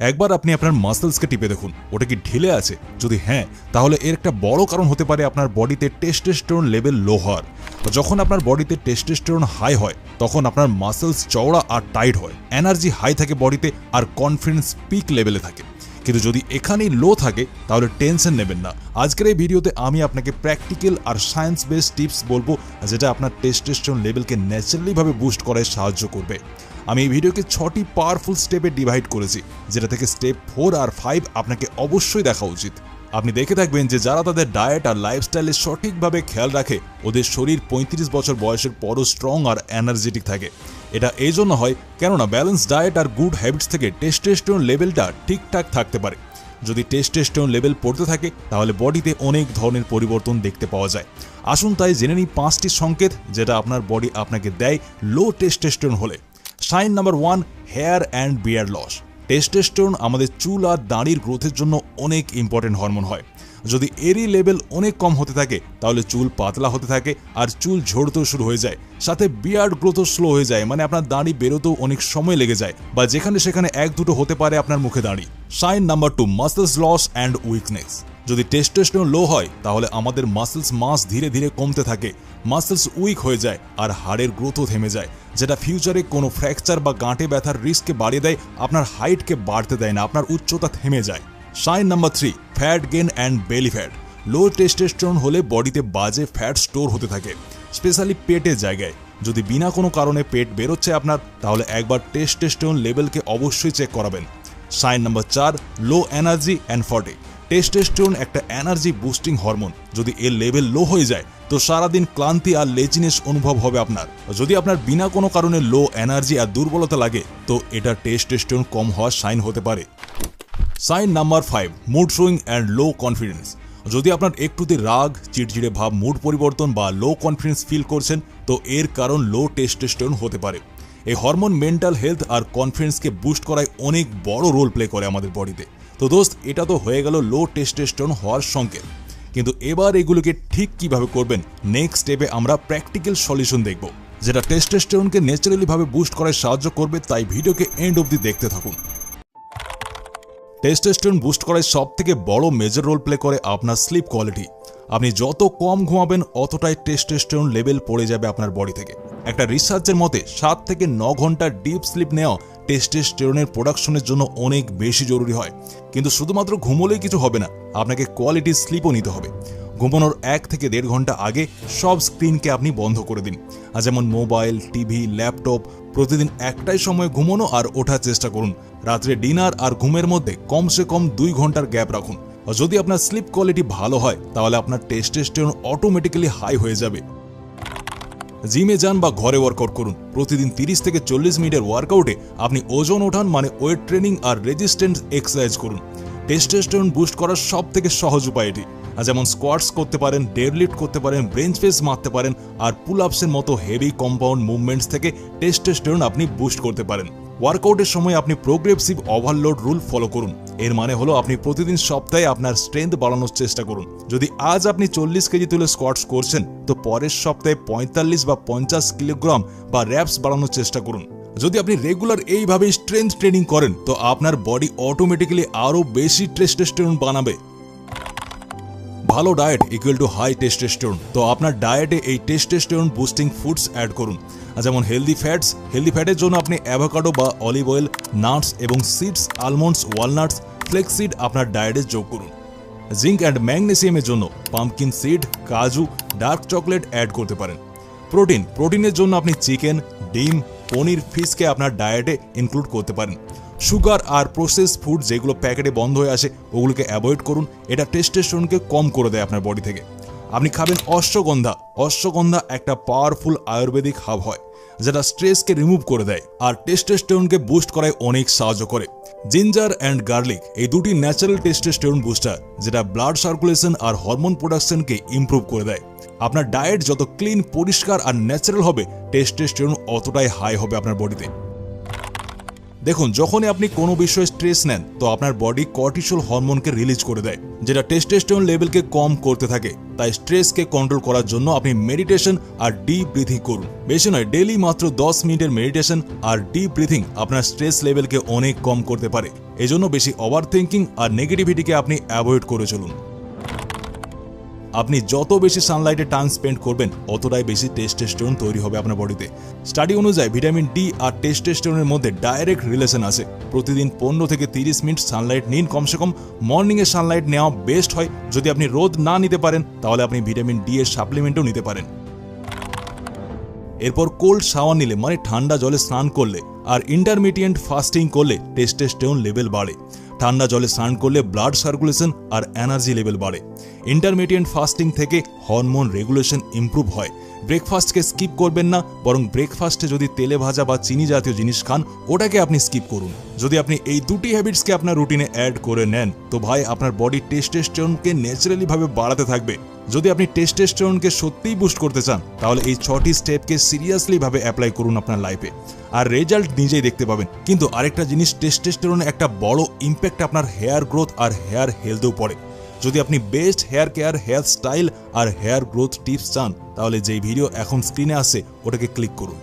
একবার আপনি আপনার মাসলসকে টিপে দেখুন, ওটা কি ঢিলে আছে? যদি হ্যাঁ, তাহলে এর একটা বড় কারণ হতে পারে আপনার বডিতে টেস্টোস্টেরন লেভেল লো হওয়ার। যখন আপনার বডিতে টেস্টোস্টেরন হাই হয় তখন আপনার মাসলস চওড়া আর টাইট হয়, এনার্জি হাই থাকে বডিতে আর কনফিডেন্স পিক লেভেলে থাকে। কিন্তু যদি এখানেই লো থাকে তাহলে টেনশন নেবেন না। আজকের এই ভিডিওতে আমি আপনাকে প্র্যাকটিক্যাল আর সায়েন্স বেসড টিপস বলবো, যেটা আপনার টেস্টোস্টেরন লেভেলকে ন্যাচারালিভাবে বুস্ট করায় সাহায্য করবে। আমি এই ভিডিওকে 6টি পাওয়ারফুল স্টেপে ডিভাইড করেছি, যেটা থেকে স্টেপ 4 আর 5 আপনাকে অবশ্যই দেখা উচিত। আপনি দেখে থাকবেন যে যারা তাদের ডায়েট আর লাইফস্টাইলে সঠিকভাবে খেয়াল রাখে ওদের শরীর 35 বছর বয়সের পরও স্ট্রং আর এনার্জেটিক থাকে। এটা এই জন্য হয় কেননা ব্যালেন্স ডায়েট আর গুড হ্যাবিটস থেকে টেস্টোস্টেরন লেভেলটা ঠিকঠাক থাকতে পারে। যদি টেস্টোস্টেরন লেভেল পড়তে থাকে তাহলে বডিতে অনেক ধরনের পরিবর্তন দেখতে পাওয়া যায়। আসুন তাই জেনে নিই 5টি সংকেত যেটা আপনার বডি আপনাকে দেয় লো টেস্টোস্টেরন হলে। Sign number 1, hair and beard loss. Testosterone আমাদের চুল আর দাড়ির গ্রোথের জন্য অনেক ইম্পর্টেন্ট হরমোন হয়। যদি এরই লেভেল অনেক কম হতে থাকে তাহলে চুল পাতলা হতে থাকে আর চুল ঝরতেও শুরু হয়ে যায়, সাথে বিয়ার্ড গ্রোথও স্লো হয়ে যায়, মানে আপনার দাড়ি বেরোতেও অনেক সময় লেগে যায় বা যেখানে সেখানে 1-2টো হতে পারে আপনার মুখে দাড়ি। Sign number 2, muscles loss and weakness. যদি টেস্টোস্টেরন লো হয় তাহলে আমাদের মাসলস মাস ধীরে ধীরে কমতে থাকে, মাসলস উইক হয়ে যায় আর হাড়ের গ্রোথও থেমে যায়, যেটা ফিউচারে কোনো ফ্র্যাকচার বা গাঁটে ব্যথার রিস্ককে বাড়িয়ে দেয়, আপনার হাইটকে বাড়তে দেয় না, আপনার উচ্চতা থেমে যায়। Sign number 3, fat gain and belly fat. Low testosterone হলে বডিতে বাজে ফ্যাট স্টোর হতে থাকে, স্পেশালি পেটের জায়গায়। যদি বিনা কোনো কারণে পেট বেরোচ্ছে আপনার, তাহলে একবার টেস্টোস্টেরন লেভেলকে অবশ্যই চেক করাবেন। Sign number 4, low energy and fatigue. Testosterone একটা এনার্জি বুস্টিং হরমোন। যদি এর লেভেল লো হয়ে যায় তো সারাদিন ক্লান্তি আর লেজিনেস অনুভব হবে আপনার। যদি আপনার বিনা কোনো কারণে লো এনার্জি আর দুর্বলতা লাগে তো এটা টেস্টোস্টেরন কম হওয়ার সাইন হতে পারে। Sign number 5, mood swing and low confidence. যদি আপনার একটুতে রাগ, চিড়চিড়ে ভাব, মুড পরিবর্তন বা লো কনফিডেন্স ফিল করছেন তো এর কারণ লো টেস্টোস্টেরন হতে পারে। এই হরমোন মেন্টাল হেলথ আর কনফিডেন্সকে বুস্ট করায় অনেক বড় রোল প্লে করে আমাদের বডিতে। তো দোস্ত, এটা তো হয়ে গেল লো টেস্টোস্টেরন হওয়ার সংকেত। কিন্তু এবার এগুলোকে ঠিক কিভাবে করবেন, নেক্সট স্টেপে আমরা প্র্যাকটিক্যাল সলিউশন দেখব, যেটা টেস্টোস্টেরনকে ন্যাচারালি ভাবে বুস্ট করায় সাহায্য করবে। তাই ভিডিওকে এন্ড অবধি দেখতে থাকুন। টেস্টোস্টেরন বুস্ট করায় সবথেকে বড় মেজর রোল প্লে করে আপনার স্লিপ কোয়ালিটি। আপনি যত কম ঘুমাবেন অতটাই টেস্টোস্টেরন লেভেল পড়ে যাবে আপনার বডি থেকে। একটা রিসার্চের মতে 7 থেকে 9 ঘন্টা ডিপ স্লিপ নেওয়া টেস্টোস্টেরনের প্রোডাকশনের জন্য অনেক বেশি জরুরি হয়। কিন্তু শুধুমাত্র ঘুমোলেই কিছু হবে না, আপনাকে কোয়ালিটি স্লিপও নিতে হবে। ঘুমানোর 1 থেকে 1.5 ঘন্টা আগে সব স্ক্রিনকে আপনি বন্ধ করে দিন, যেমন মোবাইল, টিভি, ল্যাপটপ। প্রতিদিন একটাই সময় ঘুমানো আর ওঠার চেষ্টা করুন। রাত্রে ডিনার আর ঘুমের মধ্যে কমসে কম 2 ঘন্টার গ্যাপ রাখুন। যদি আপনার স্লিপ কোয়ালিটি ভালো হয় তাহলে আপনার টেস্টোস্টেরন অটোমেটিক্যালি হাই হয়ে যাবে। জিমে যান বা ঘরে ওয়ার্কআউট করুন। প্রতিদিন 30 থেকে 40 মিনিটের ওয়ার্কআউটে আপনি ওজন ওঠান, মানে ওয়েট ট্রেনিং আর রেজিস্ট্যান্স এক্সারসাইজ করুন। টেস্টোস্টেরন বুস্ট করার সব থেকে সহজ উপায় এটি। যেমন স্কোয়াটস করতে পারেন, ডেডলিফট করতে পারেন, বেঞ্চ প্রেস মারতে পারেন আর পুল আপসের মতো হেভি কম্পাউন্ড মুভমেন্টস থেকে টেস্টোস্টেরন আপনি বুস্ট করতে পারেন। ওয়ার্কআউটের সময় আপনি প্রোগ্রেসিভ ওভারলোড রুল ফলো করুন। এর মানে হলো আপনি প্রতিদিন সপ্তাহে আপনার স্ট্রেংথ বাড়ানোর চেষ্টা করুন। যদি আজ আপনি 40 কেজি তুলে স্কোয়াটস করছেন তো পরের সপ্তাহে 45 বা 50 কিলোগ্রাম বা র্যাপস বাড়ানোর চেষ্টা করুন। যদি আপনি রেগুলার এইভাবে স্ট্রেংথ ট্রেনিং করেন তো আপনার বডি অটোমেটিক্যালি আরও বেশি টেস্টোস্টেরন বানাবে। ভালো diet equal to high testosterone. তো আপনার ডায়েটে এই টেস্টোস্টেরন বুস্টিং ফুডস অ্যাড করুন, যেমন হেলদি ফ্যাটস। হেলদি ফ্যাটের জন্য আপনি অ্যাভোকাডো বা অলিভ অয়েল, নাটস এবং সিডস, আলমন্ডস, ওয়ালনাটস, ফ্লেক্সিড আপনার ডায়েটে যোগ করুন। জিঙ্ক অ্যান্ড ম্যাগনেসিয়ামের জন্য পাম্পকিন সিড, কাজু, ডার্ক চকলেট অ্যাড করতে পারেন। প্রোটিনের জন্য আপনি চিকেন, ডিম, পনির, ফিশকে আপনার ডায়েটে ইনক্লুড করতে পারেন। সুগার আর প্রসেস ফুড যেগুলো প্যাকেটে বন্ধ হয়ে আসে ওগুলোকে অ্যাভয়েড করুন। এটা টেস্টোস্টেরনকে কম করে দেয় আপনার বডি থেকে। আপনি খাবেন অশ্বগন্ধা। অশ্বগন্ধা একটা পাওয়ারফুল আয়ুর্বেদিক হাব হয়, যেটা স্ট্রেসকে রিমুভ করে দেয় আর টেস্টোস্টেরনকে বুস্ট করায় অনেক সাহায্য করে। জিঞ্জার অ্যান্ড গার্লিক এই দুটি ন্যাচারাল টেস্টোস্টেরন বুস্টার, যেটা ব্লাড সার্কুলেশন আর হরমোন প্রোডাকশনকে ইমপ্রুভ করে দেয়। আপনার ডায়েট যত ক্লিন, পরিষ্কার আর ন্যাচারাল হবে টেস্টোস্টেরন অতটাই হাই হবে আপনার বডিতে। দেখুন, যখনই আপনি কোনো বিষয়ে স্ট্রেস নেন তো আপনার বডি কর্টিসল হরমোনকে রিলিজ করে দেয়, যেটা টেস্টোস্টেরন লেভেলকে কম করতে থাকে। তাই স্ট্রেসকে কন্ট্রোল করার জন্য আপনি মেডিটেশন আর ডিপ ব্রিথিং করুন। বেশি নয়, ডেইলি মাত্র 10 মিনিটের মেডিটেশন আর ডিপ ব্রিথিং আপনার স্ট্রেস লেভেলকে অনেক কম করতে পারে। এজন্য বেশি ওভার থিঙ্কিং আর নেগেটিভিটিকে আপনি অ্যাভয়েড করে চলুন। আপনি যত বেশি সানলাইটে টাইম স্পেন্ড করবেন ততটাই বেশি টেস্টোস্টেরন তৈরি হবে আপনার বডিতে। স্টাডি অনুযায়ী ভিটামিন ডি আর টেস্টোস্টেরনের মধ্যে ডাইরেক্ট রিলেশন আছে। প্রতিদিন 15 থেকে 30 মিনিট সানলাইট নিন কমসে কম। মর্নিংয়ে সানলাইট নেওয়া বেস্ট হয়। যদি আপনি রোদ না নিতে পারেন তাহলে আপনি ভিটামিন ডি এর সাপ্লিমেন্টও নিতে পারেন। এরপর কোল্ড শাওয়ার নিলে মানে ঠান্ডা জলে স্নান করলে আর ইন্টারমিডিয়েন্ট ফাস্টিং করলে টেস্টোস্টেরন লেভেল বাড়ে। ঠান্ডা জলে স্নান করলে ব্লাড সার্কুলেশন আর এনার্জি লেভেল বাড়ে। ইন্টারমিডিয়েন্ট ফাস্টিং থেকে হরমোন রেগুলেশন ইমপ্রুভ হয়। ব্রেকফাস্টকে স্কিপ করবেন না, বরং ব্রেকফাস্টে যদি তেলে ভাজা বা চিনি জাতীয় জিনিস খান ওটাকে আপনি স্কিপ করুন। যদি আপনি এই দুটি হ্যাবিটসকে আপনার রুটিনে অ্যাড করে নেন তো ভাই আপনার বডি টেস্টোস্টেরনকে ন্যাচারালি ভাবে বাড়াতে থাকবে। যদি আপনি টেস্টোস্টেরনকে সত্যিই বুস্ট করতে চান তাহলে এই 6টি স্টেপকে সিরিয়াসলি ভাবে অ্যাপ্লাই করুন আপনার লাইফে, আর রেজাল্ট নিজেই দেখতে পাবেন। কিন্তু আরেকটা জিনিস, টেস্টোস্টেরনের একটা বড় ইম্প্যাক্ট আপনার হেয়ার গ্রোথ আর হেয়ার হেলথেও পড়ে। যদি আপনি best hair care, hair style আর হেয়ার গ্রোথ টিপস চান তাহলে যেই ভিডিও এখন স্ক্রিনে আসছে ওটাকে ক্লিক করুন।